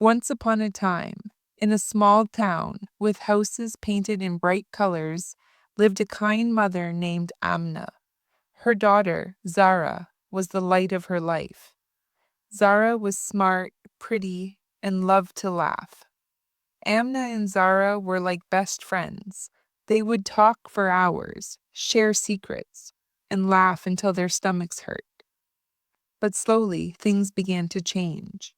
Once upon a time, in a small town with houses painted in bright colors, lived a kind mother named Amna. Her daughter, Zara, was the light of her life. Zara was smart, pretty, and loved to laugh. Amna and Zara were like best friends. They would talk for hours, share secrets, and laugh until their stomachs hurt. But slowly, things began to change.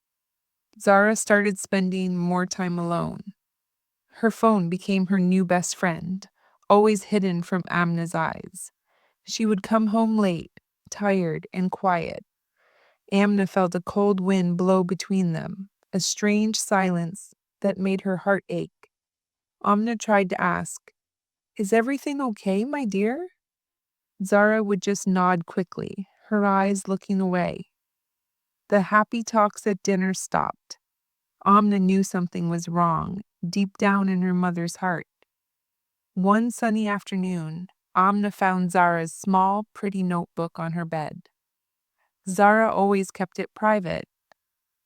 Zara started spending more time alone. Her phone became her new best friend, always hidden from Amna's eyes. She would come home late, tired and quiet. Amna felt a cold wind blow between them, a strange silence that made her heart ache. Amna tried to ask, "Is everything okay, my dear?" Zara would just nod quickly, her eyes looking away. The happy talks at dinner stopped. Amna knew something was wrong, deep down in her mother's heart. One sunny afternoon, Amna found Zara's small, pretty notebook on her bed. Zara always kept it private.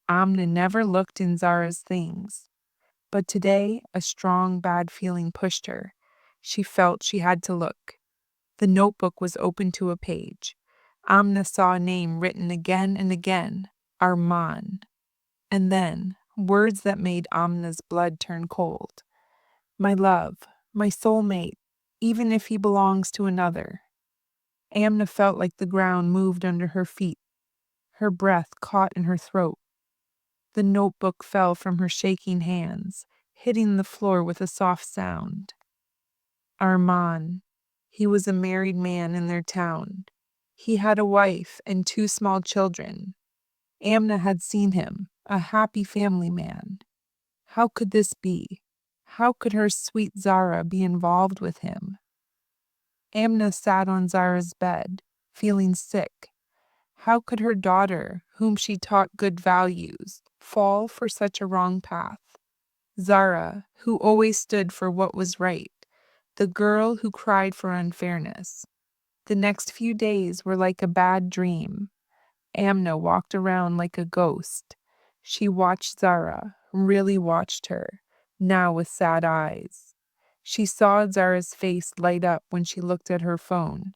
Amna never looked in Zara's things. But today, a strong, bad feeling pushed her. She felt she had to look. The notebook was open to a page. Amna saw a name written again and again, Arman. And then, words that made Amna's blood turn cold. My love, my soulmate, even if he belongs to another. Amna felt like the ground moved under her feet. Her breath caught in her throat. The notebook fell from her shaking hands, hitting the floor with a soft sound. Arman. He was a married man in their town. He had a wife and 2 small children. Amna had seen him, a happy family man. How could this be? How could her sweet Zara be involved with him? Amna sat on Zara's bed, feeling sick. How could her daughter, whom she taught good values, fall for such a wrong path? Zara, who always stood for what was right, the girl who cried for unfairness. The next few days were like a bad dream. Amna walked around like a ghost. She watched Zara, really watched her, now with sad eyes. She saw Zara's face light up when she looked at her phone.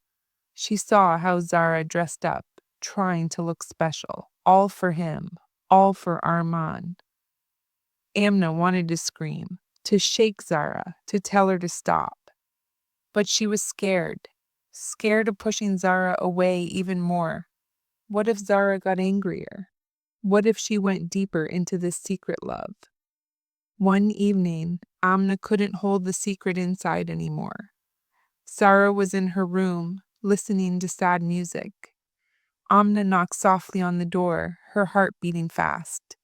She saw how Zara dressed up, trying to look special, all for him, all for Arman. Amna wanted to scream, to shake Zara, to tell her to stop. But she was scared of pushing Zara away even more. What if Zara got angrier? What if she went deeper into this secret love? One evening, Amna couldn't hold the secret inside anymore. Zara was in her room, listening to sad music. Amna knocked softly on the door, her heart beating fast.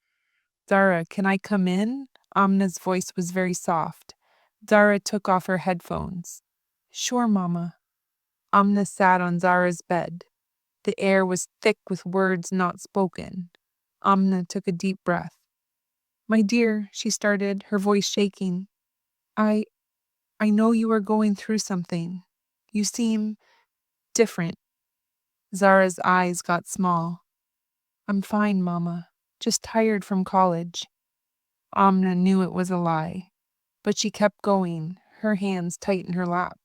"Zara, can I come in?" Amna's voice was very soft. Zara took off her headphones. "Sure, Mama." Amna sat on Zara's bed. The air was thick with words not spoken. Amna took a deep breath. "My dear," she started, her voice shaking. I know you are going through something. You seem different." Zara's eyes got small. "I'm fine, Mama. Just tired from college." Amna knew it was a lie, but she kept going, her hands tight in her lap.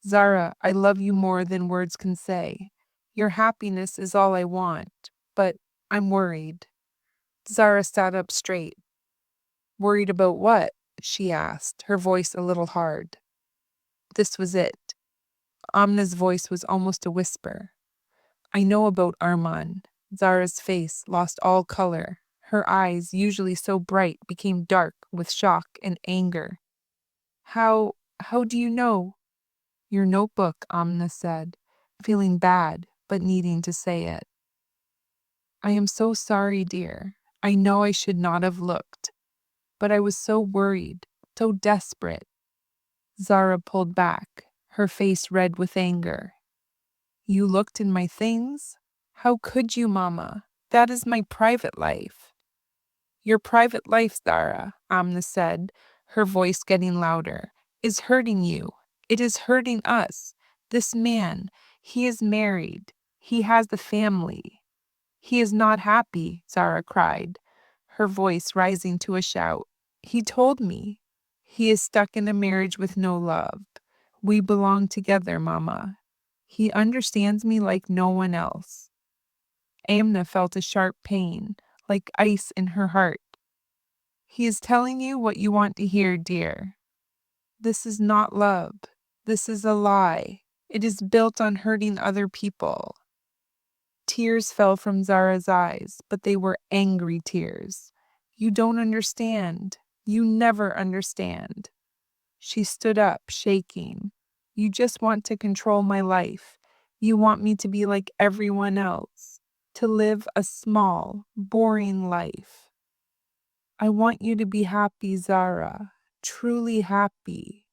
"Zara, I love you more than words can say. Your happiness is all I want, but I'm worried." Zara sat up straight. "Worried about what?" she asked, her voice a little hard. This was it. Amna's voice was almost a whisper. "I know about Arman." Zara's face lost all color. Her eyes, usually so bright, became dark with shock and anger. How do you know?" "Your notebook," Amna said, feeling bad, but needing to say it. "I am so sorry, dear. I know I should not have looked. But I was so worried, so desperate." Zara pulled back, her face red with anger. "You looked in my things? How could you, Mama? That is my private life." "Your private life, Zara," Amna said, her voice getting louder, "is hurting you. It is hurting us. This man, he is married. He has a family." "He is not happy," Zara cried. her voice rising to a shout. He told me. He is stuck in a marriage with no love. We belong together, Mama. He understands me like no one else. Amna felt a sharp pain, like ice in her heart. He is telling you what you want to hear, dear. This is not love. This is a lie. It is built on hurting other people. Tears fell from Zara's eyes, but they were angry tears. You don't understand. You never understand. She stood up, shaking. You just want to control my life. You want me to be like everyone else, to live a small, boring life. I want you to be happy, Zara, truly happy,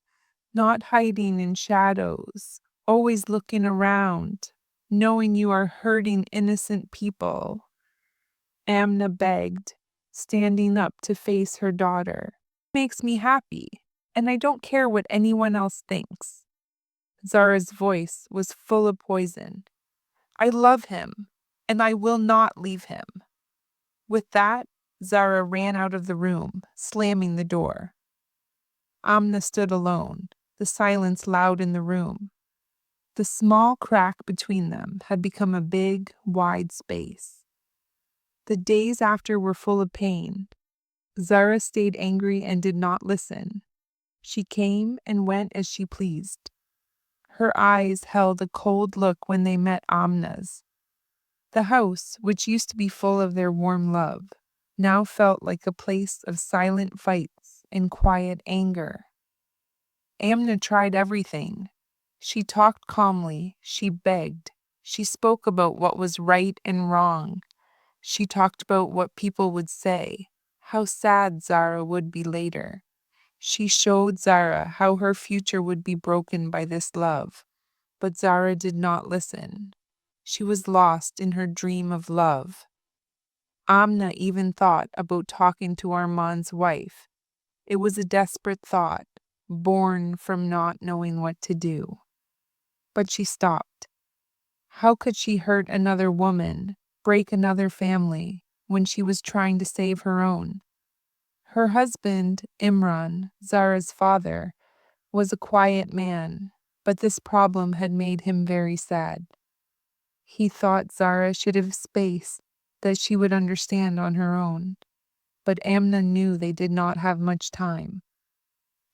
not hiding in shadows, always looking around, knowing you are hurting innocent people. Amna begged, standing up to face her daughter. It makes me happy, and I don't care what anyone else thinks. Zara's voice was full of poison. I love him, and I will not leave him. With that, Zara ran out of the room, slamming the door. Amna stood alone, the silence loud in the room. The small crack between them had become a big, wide space. The days after were full of pain. Zara stayed angry and did not listen. She came and went as she pleased. Her eyes held a cold look when they met Amna's. The house, which used to be full of their warm love, now felt like a place of silent fights and quiet anger. Amna tried everything. She talked calmly, she begged, she spoke about what was right and wrong. She talked about what people would say, how sad Zara would be later. She showed Zara how her future would be broken by this love. But Zara did not listen. She was lost in her dream of love. Amna even thought about talking to Armand's wife. It was a desperate thought, born from not knowing what to do. But she stopped. How could she hurt another woman, break another family, when she was trying to save her own? Her husband, Imran, Zara's father, was a quiet man, but this problem had made him very sad. He thought Zara should have space that she would understand on her own, but Amna knew they did not have much time.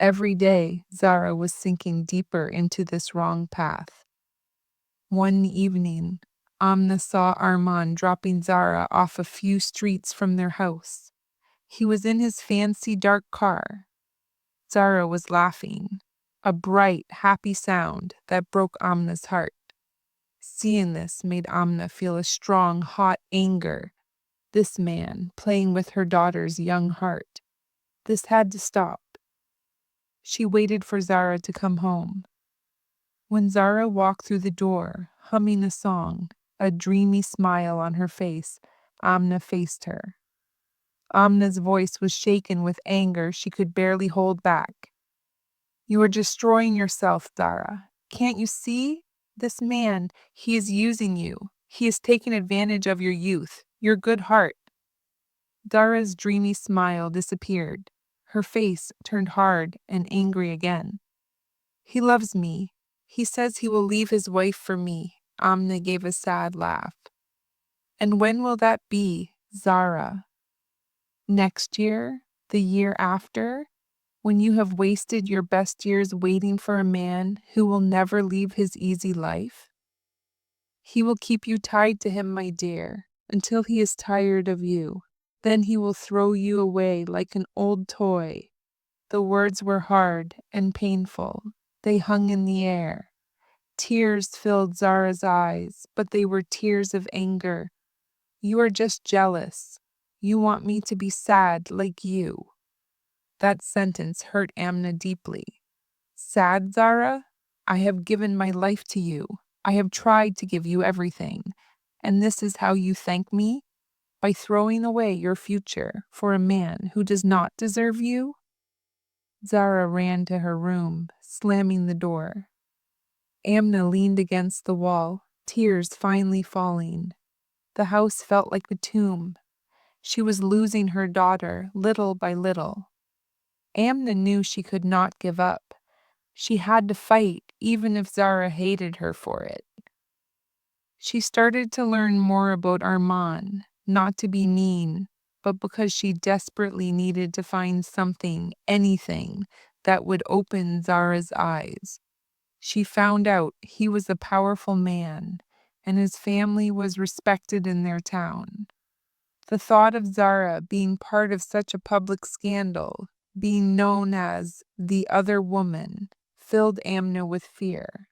Every day, Zara was sinking deeper into this wrong path. One evening, Amna saw Armand dropping Zara off a few streets from their house. He was in his fancy dark car. Zara was laughing, a bright, happy sound that broke Amna's heart. Seeing this made Amna feel a strong, hot anger. This man playing with her daughter's young heart. This had to stop. She waited for Zara to come home. When Zara walked through the door, humming a song, a dreamy smile on her face, Amna faced her. Amna's voice was shaken with anger she could barely hold back. You are destroying yourself, Zara. Can't you see? This man, he is using you. He is taking advantage of your youth, your good heart. Zara's dreamy smile disappeared. Her face turned hard and angry again. He loves me. He says he will leave his wife for me. Amna gave a sad laugh. And when will that be, Zara? Next year? The year after? When you have wasted your best years waiting for a man who will never leave his easy life? He will keep you tied to him, my dear, until he is tired of you. Then he will throw you away like an old toy. The words were hard and painful. They hung in the air. Tears filled Zara's eyes, but they were tears of anger. You are just jealous. You want me to be sad like you. That sentence hurt Amna deeply. Sad, Zara? I have given my life to you. I have tried to give you everything. And this is how you thank me? By throwing away your future for a man who does not deserve you? Zara ran to her room, slamming the door. Amna leaned against the wall, tears finally falling. The house felt like a tomb. She was losing her daughter little by little. Amna knew she could not give up. She had to fight, even if Zara hated her for it. She started to learn more about Armand, not to be mean, but because she desperately needed to find something, anything, that would open Zara's eyes. She found out he was a powerful man, and his family was respected in their town. The thought of Zara being part of such a public scandal, being known as the other woman, filled Amna with fear.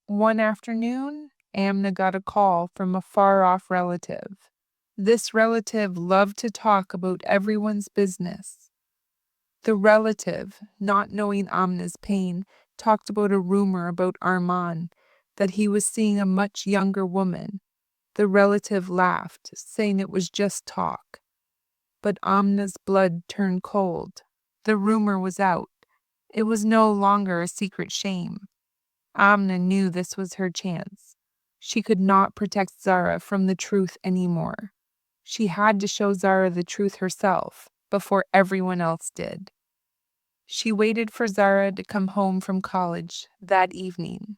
One afternoon, Amna got a call from a far-off relative. This relative loved to talk about everyone's business. The relative, not knowing Amna's pain, talked about a rumor about Armand, that he was seeing a much younger woman. The relative laughed, saying it was just talk. But Amna's blood turned cold. The rumor was out. It was no longer a secret shame. Amna knew this was her chance. She could not protect Zara from the truth anymore. She had to show Zara the truth herself, before everyone else did. She waited for Zara to come home from college that evening.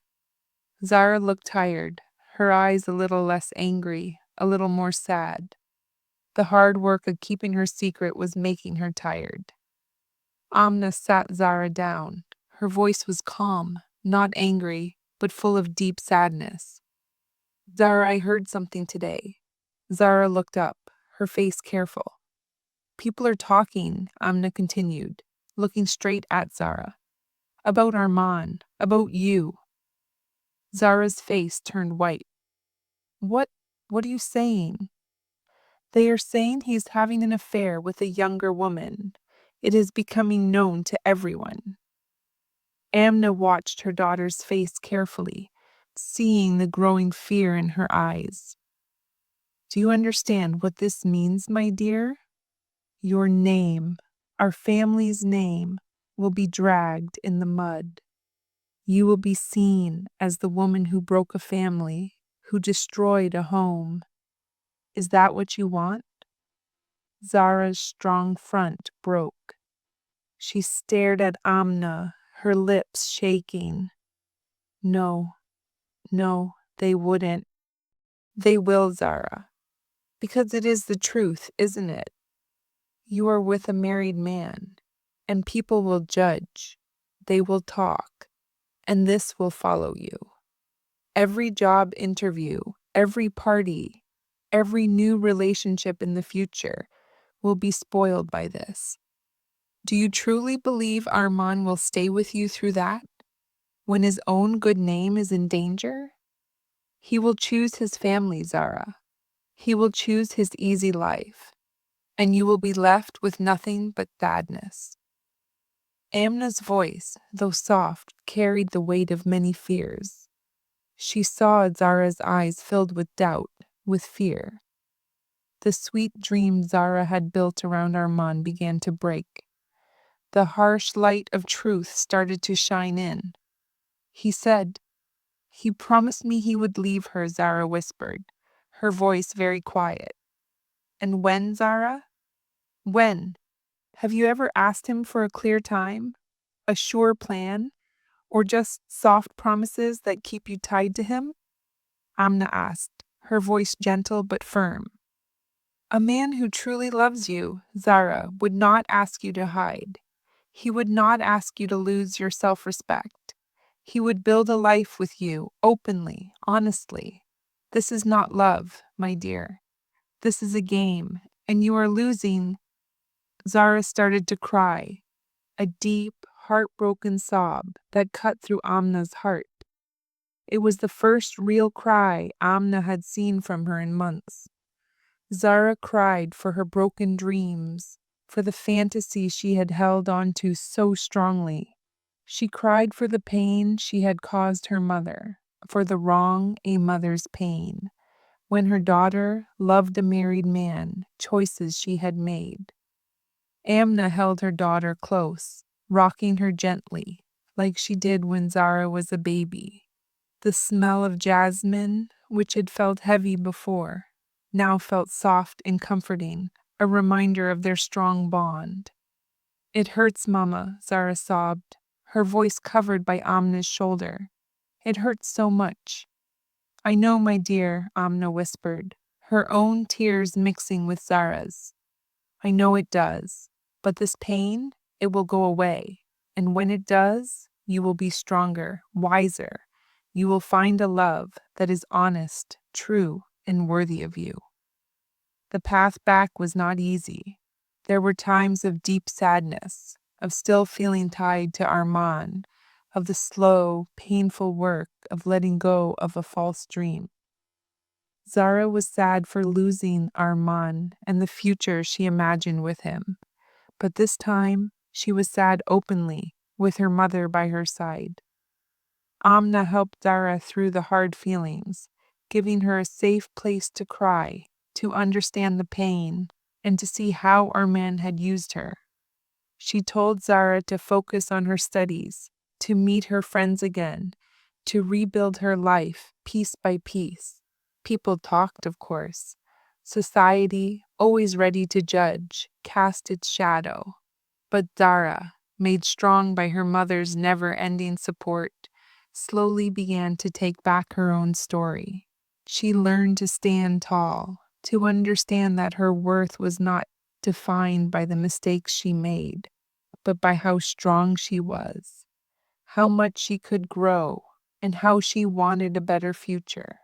Zara looked tired, her eyes a little less angry, a little more sad. The hard work of keeping her secret was making her tired. Amna sat Zara down. Her voice was calm, not angry, but full of deep sadness. Zara, I heard something today. Zara looked up, her face careful. People are talking, Amna continued, looking straight at Zara. About Armand, about you. Zara's face turned white. What are you saying? They are saying he's having an affair with a younger woman. It is becoming known to everyone. Amna watched her daughter's face carefully, seeing the growing fear in her eyes. Do you understand what this means, my dear? Your name, our family's name, will be dragged in the mud. You will be seen as the woman who broke a family, who destroyed a home. Is that what you want? Zara's strong front broke. She stared at Amna, her lips shaking. No, they wouldn't. They will, Zara. Because it is the truth, isn't it? You are with a married man, and people will judge. They will talk, and this will follow you. Every job interview, every party, every new relationship in the future will be spoiled by this. Do you truly believe Armand will stay with you through that? When his own good name is in danger? He will choose his family, Zara. He will choose his easy life, and you will be left with nothing but sadness. Amna's voice, though soft, carried the weight of many fears. She saw Zara's eyes filled with doubt, with fear. The sweet dream Zara had built around Armand began to break. The harsh light of truth started to shine in. He said, "He promised me he would leave her," Zara whispered, her voice very quiet. "And when, Zara? When? Have you ever asked him for a clear time? A sure plan? Or just soft promises that keep you tied to him?" Amna asked, her voice gentle but firm. "A man who truly loves you, Zara, would not ask you to hide. He would not ask you to lose your self-respect. He would build a life with you, openly, honestly. This is not love, my dear. This is a game, and you are losing." Zara started to cry, a deep, heartbroken sob that cut through Amna's heart. It was the first real cry Amna had seen from her in months. Zara cried for her broken dreams, for the fantasy she had held on to so strongly. She cried for the pain she had caused her mother, for the wrong a mother's pain, when her daughter loved a married man, choices she had made. Amna held her daughter close, rocking her gently, like she did when Zara was a baby. The smell of jasmine, which had felt heavy before, now felt soft and comforting, a reminder of their strong bond. "It hurts, Mama," Zara sobbed, her voice covered by Amna's shoulder. "It hurts so much." "I know, my dear," Amna whispered, her own tears mixing with Zara's. "I know it does. But this pain, it will go away. And when it does, you will be stronger, wiser. You will find a love that is honest, true, and worthy of you." The path back was not easy. There were times of deep sadness, of still feeling tied to Armand, of the slow, painful work of letting go of a false dream. Zara was sad for losing Armand and the future she imagined with him. But this time, she was sad openly, with her mother by her side. Amna helped Zara through the hard feelings, giving her a safe place to cry, to understand the pain, and to see how Armand had used her. She told Zara to focus on her studies, to meet her friends again, to rebuild her life piece by piece. People talked, of course. Society, always ready to judge, cast its shadow. But Zara, made strong by her mother's never-ending support, slowly began to take back her own story. She learned to stand tall, to understand that her worth was not defined by the mistakes she made, but by how strong she was, how much she could grow, and how she wanted a better future.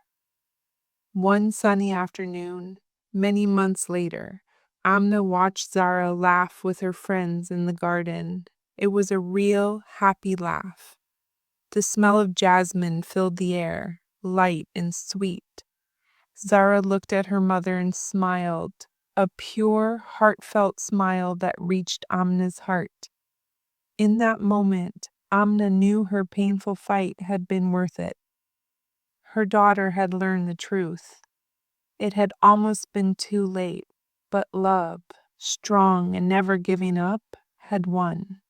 One sunny afternoon, many months later, Amna watched Zara laugh with her friends in the garden. It was a real, happy laugh. The smell of jasmine filled the air, light and sweet. Zara looked at her mother and smiled, a pure, heartfelt smile that reached Amna's heart. In that moment, Amna knew her painful fight had been worth it. Her daughter had learned the truth. It had almost been too late, but love, strong and never giving up, had won.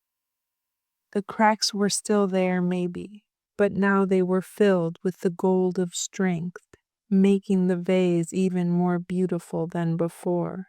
The cracks were still there, maybe, but now they were filled with the gold of strength, making the vase even more beautiful than before.